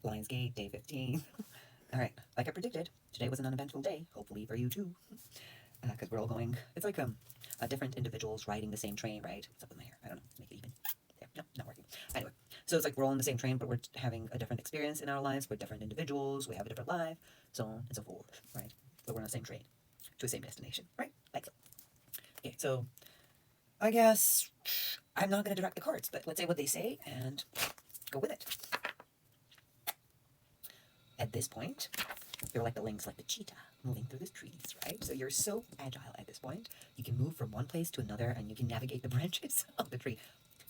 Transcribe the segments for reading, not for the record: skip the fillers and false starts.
Lionsgate, day 15. All right, like I predicted, today was an uneventful day, hopefully for you too. Because we're all going, it's like different individuals riding the same train, right? What's up with my hair? I don't know, make it even. There, no, not working. Anyway, so it's like we're all on the same train, but we're having a different experience in our lives. We're different individuals, we have a different life, so on and so forth, right? But we're on the same train to the same destination, right? Like so. Okay, so I guess I'm not going to direct the cards, but let's say what they say and go with it. At this point, you're like the lynx, like the cheetah, moving through the trees, right? So you're so agile at this point. You can move from one place to another and you can navigate the branches of the tree.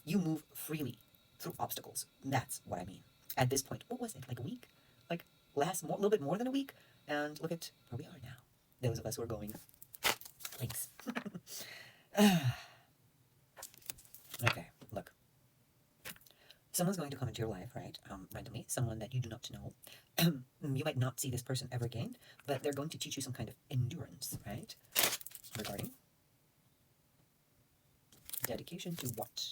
You move freely through obstacles. That's what I mean. At this point, what was it? Like a week? Like last more, a little bit more than a week? And look at where we are now. Those of us who are going lynx. Okay, look. Someone's going to come into your life, right? Randomly, someone that you do not know. You might not see this person ever again, but they're going to teach you some kind of endurance, right? Regarding dedication to what?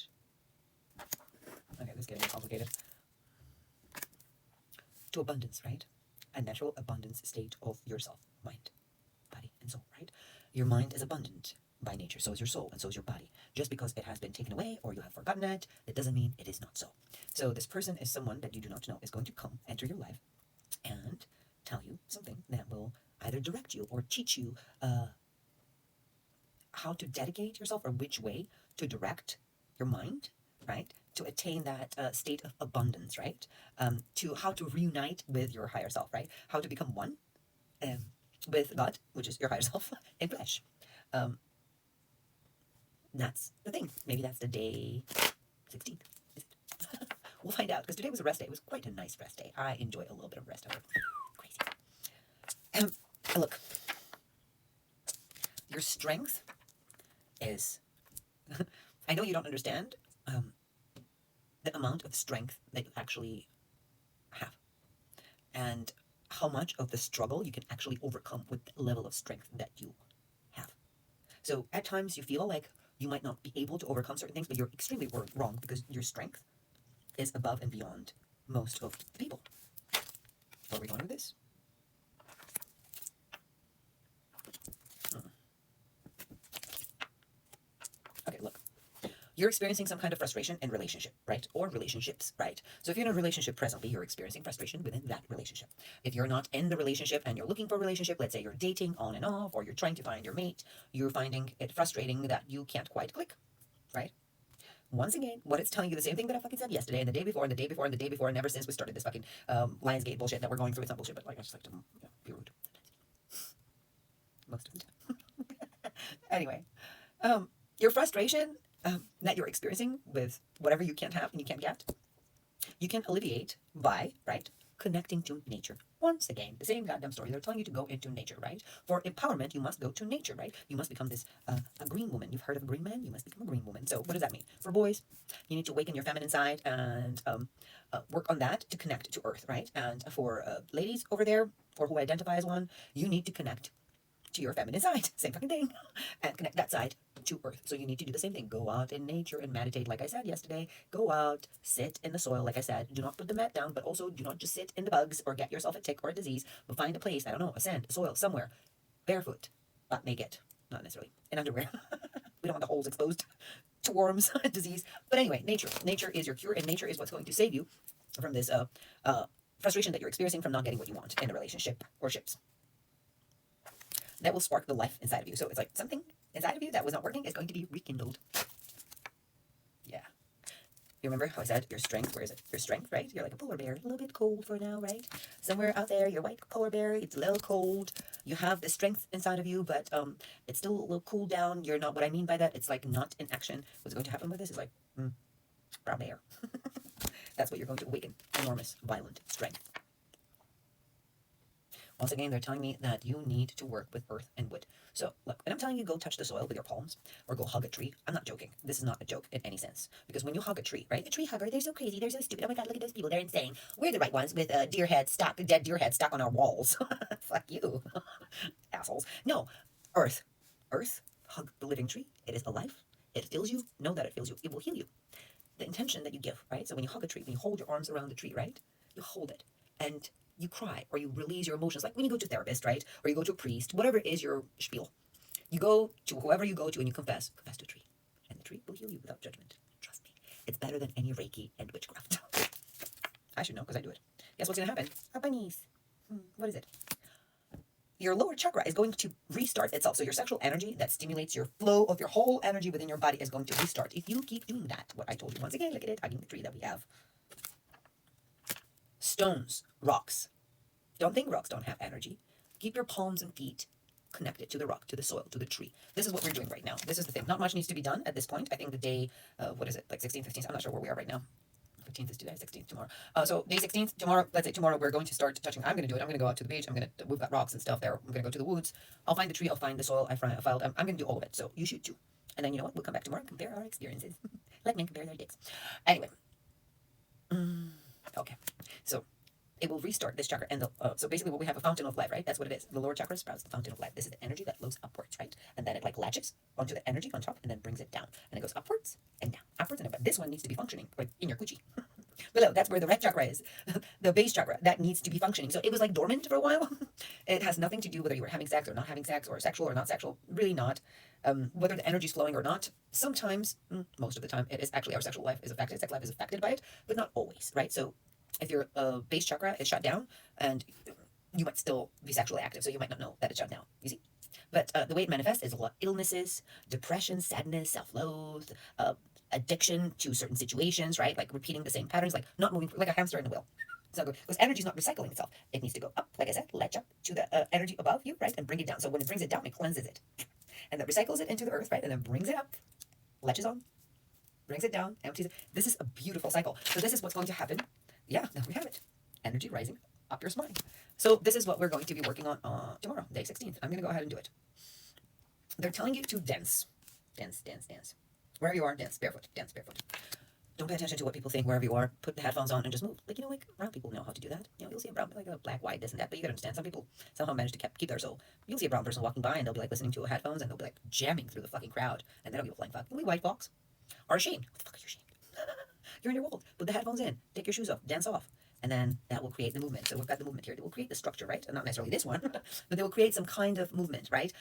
Okay, this is getting complicated. To abundance, right? A natural abundance state of yourself, mind, body, and soul, right? Your mind is abundant by nature, so is your soul, and so is your body. Just because it has been taken away or you have forgotten it, it doesn't mean it is not so. So this person is someone that you do not know is going to come, enter your life, and tell you something that will either direct you or teach you how to dedicate yourself or which way to direct your mind, right? To attain that state of abundance, right? To how to reunite with your higher self, right? How to become one um, with God, which is your higher self, in flesh. Um, that's the thing. Maybe that's the day 16th. Is it? We'll find out because today was a rest day. It was quite a nice rest day. I enjoy a little bit of rest. I was crazy. Look, your strength is. I know you don't understand the amount of strength that you actually have, and how much of the struggle you can actually overcome with the level of strength that you have. So at times you feel like you might not be able to overcome certain things, but you're extremely wrong because your strength is above and beyond most of the people. Where are we going with this? Okay, look. You're experiencing some kind of frustration in relationship, right? Or relationships, right? So if you're in a relationship presently, you're experiencing frustration within that relationship. If you're not in the relationship and you're looking for a relationship, let's say you're dating on and off, or you're trying to find your mate, you're finding it frustrating that you can't quite click, right? Once again, what it's telling you the same thing that I fucking said yesterday and the day before and the day before and the day before and ever since we started this fucking Lionsgate bullshit that we're going through. It's not bullshit, but like I just like to be rude most of the time. Anyway, your frustration that you're experiencing with whatever you can't have and you can't get, you can alleviate by, right, connecting to nature. Once again, the same goddamn story. They're telling you to go into nature, right? For empowerment, you must go to nature, right? You must become this a green woman. You've heard of a green man? You must become a green woman. So what does that mean? For boys, you need to awaken your feminine side and work on that to connect to earth, right? And for ladies over there, or who identify as one, you need to connect to your feminine side. Same fucking thing. And connect that side to earth. So you need to do the same thing. Go out in nature and meditate, like I said yesterday. Go out, sit in the soil, like I said. Do not put the mat down, but also do not just sit in the bugs or get yourself a tick or a disease, but find a place, I don't know, a sand, a soil, somewhere. Barefoot. Not naked. Not necessarily. In underwear. We don't want the holes exposed to worms, disease. But anyway, nature. Nature is your cure, and nature is what's going to save you from this frustration that you're experiencing from not getting what you want in a relationship or ships. That will spark the life inside of you. So it's like something inside of you that was not working is going to be rekindled. Yeah. You remember how I said your strength? Where is it? Your strength, right? You're like a polar bear, a little bit cold for now, right? Somewhere out there, you're white polar bear. It's a little cold. You have the strength inside of you, but it's still a little cool down. You're not. What I mean by that, it's like not in action. What's going to happen with this is like brown bear. That's what you're going to awaken. Enormous, violent strength. Once again, they're telling me that you need to work with earth and wood. So, look, when I'm telling you go touch the soil with your palms or go hug a tree, I'm not joking. This is not a joke in any sense. Because when you hug a tree, right? The tree hugger, they're so crazy, they're so stupid. Oh my god, look at those people, they're insane. We're the right ones with a dead deer head stuck on our walls. Fuck you. Assholes. No, earth. Earth, hug the living tree. It is alive. It feels you. Know that it feels you. It will heal you. The intention that you give, right? So when you hug a tree, when you hold your arms around the tree, right? You hold it. and you cry or you release your emotions, like when you go to a therapist, right? Or you go to a priest, whatever is your spiel. You go to whoever you go to and you confess to a tree. And the tree will heal you without judgment. Trust me. It's better than any Reiki and witchcraft. I should know because I do it. Guess what's going to happen? A bunnies. What is it? Your lower chakra is going to restart itself. So your sexual energy that stimulates your flow of your whole energy within your body is going to restart. If you keep doing that, what I told you once again, look at it, hugging the tree that we have. Stones, rocks. Don't think rocks don't have energy. Keep your palms and feet connected to the rock, to the soil, to the tree. This is what we're doing right now. This is the thing. Not much needs to be done at this point. I think the day, what is it, like 16th, 15th? I'm not sure where we are right now. 15th is today, 16th tomorrow. So day 16th, tomorrow, let's say tomorrow we're going to start touching. I'm going to do it. I'm going to go out to the beach. We've got rocks and stuff there. I'm going to go to the woods. I'll find the tree. I'll find the soil. I'm going to do all of it. So you should too. And then you know what? We'll come back tomorrow and compare our experiences. Let men compare their dicks. Anyway. Okay. So it will restart this chakra. And so basically what we have, a fountain of life, right? That's what it is. The lower chakra sprouts the fountain of life. This is the energy that flows upwards, right? And then it like latches onto the energy on top and then brings it down. And it goes upwards and down, upwards and down. But this one needs to be functioning, like in your coochie. Below, that's where the red chakra is. The base chakra, that needs to be functioning. So it was like dormant for a while. It has nothing to do whether you were having sex or not having sex or sexual or not sexual. Really not. Whether the energy is flowing or not. Sometimes, most of the time, it is actually our sexual life is affected. Sex life is affected by it, but not always, right? So if your base chakra is shut down, and you might still be sexually active, so you might not know that it's shut down. You see? But the way it manifests is a lot of illnesses, depression, sadness, self-loathe, addiction to certain situations, right? Like repeating the same patterns, like not moving, like a hamster in a wheel. It's not good because energy is not recycling itself. It needs to go up, like I said, latch up to the energy above you, right? And bring it down. So when it brings it down, it cleanses it. And that recycles it into the earth, right? And then brings it up, latches on, brings it down, empties it. This is a beautiful cycle. So this is what's going to happen. Yeah, there we have it. Energy rising up your spine. So this is what we're going to be working on tomorrow, day 16th. I'm going to go ahead and do it. They're telling you to dance. Dance, dance, dance. Wherever you are, dance barefoot. Dance barefoot. Don't pay attention to what people think wherever you are. Put the headphones on and just move. Like, like brown people know how to do that. You'll see a brown, like a black, white, this and that. But you gotta understand, some people somehow manage to keep their soul. You'll see a brown person walking by and they'll be like listening to headphones and they'll be like jamming through the fucking crowd. And they don't give a flying fuck. You'll be white fox. Or ashamed. What the fuck are you ashamed? You're in your world. Put the headphones in. Take your shoes off. Dance off. And then that will create the movement. So we've got the movement here. It will create the structure, right? And not necessarily this one, but they will create some kind of movement, right?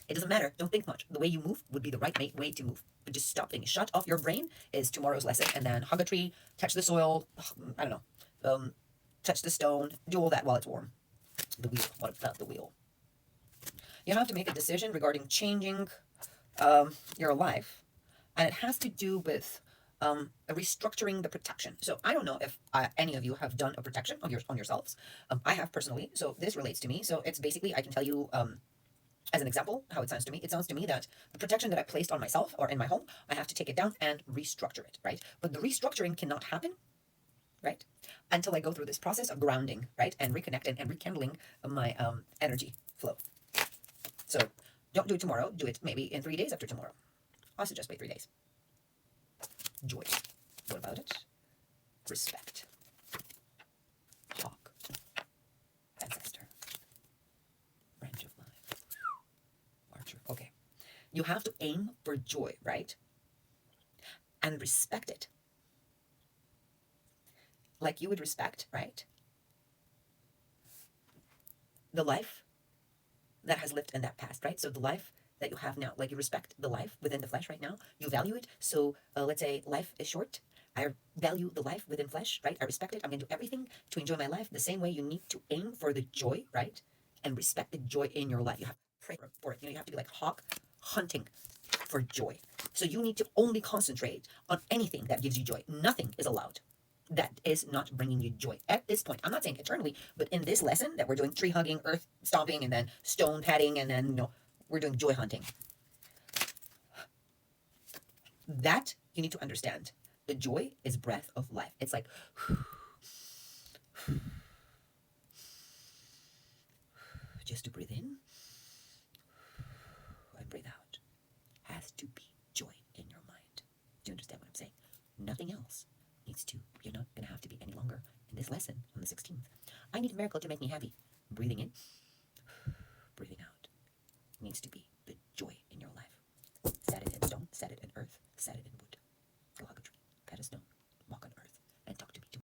It doesn't matter. Don't think much. The way you move would be the right way to move. But just stop thinking. Shut off your brain is tomorrow's lesson. And then hug a tree, touch the soil, I don't know, touch the stone, do all that while it's warm. The wheel. What about the wheel? You have to make a decision regarding changing your life. And it has to do with restructuring the protection. So I don't know if any of you have done a protection on yourselves. I have personally. So this relates to me. So it's basically, I can tell you as an example how it sounds to me. It sounds to me that the protection that I placed on myself or in my home, I have to take it down and restructure it, right? But the restructuring cannot happen, right, until I go through this process of grounding, right, and reconnecting and rekindling my energy flow. So don't do it tomorrow. Do it maybe in 3 days after tomorrow. I suggest wait 3 days. Joy. What about it? Respect. Hawk. Ancestor. Branch of life. Archer. Okay. You have to aim for joy, right? And respect it. Like you would respect, right? The life that has lived in that past, right? So the life that you have now, like you respect the life within the flesh right now, you value it. So let's say life is short. I value the life within flesh, right? I respect it. I'm going to do everything to enjoy my life. The same way you need to aim for the joy, right? And respect the joy in your life. You have to pray for it. You have to be like hawk hunting for joy. So you need to only concentrate on anything that gives you joy. Nothing is allowed that is not bringing you joy at this point. I'm not saying eternally, but in this lesson that we're doing tree hugging, earth stomping, and then stone patting, and then, we're doing joy hunting. That you need to understand. The joy is breath of life. It's like just to breathe in and breathe out has to be joy in your mind. Do you understand what I'm saying? Nothing else needs to. You're not going to have to be any longer in this lesson on the 16th. I need a miracle to make me happy. Breathing in, breathing out needs to be the joy in your life. Set it in stone, set it in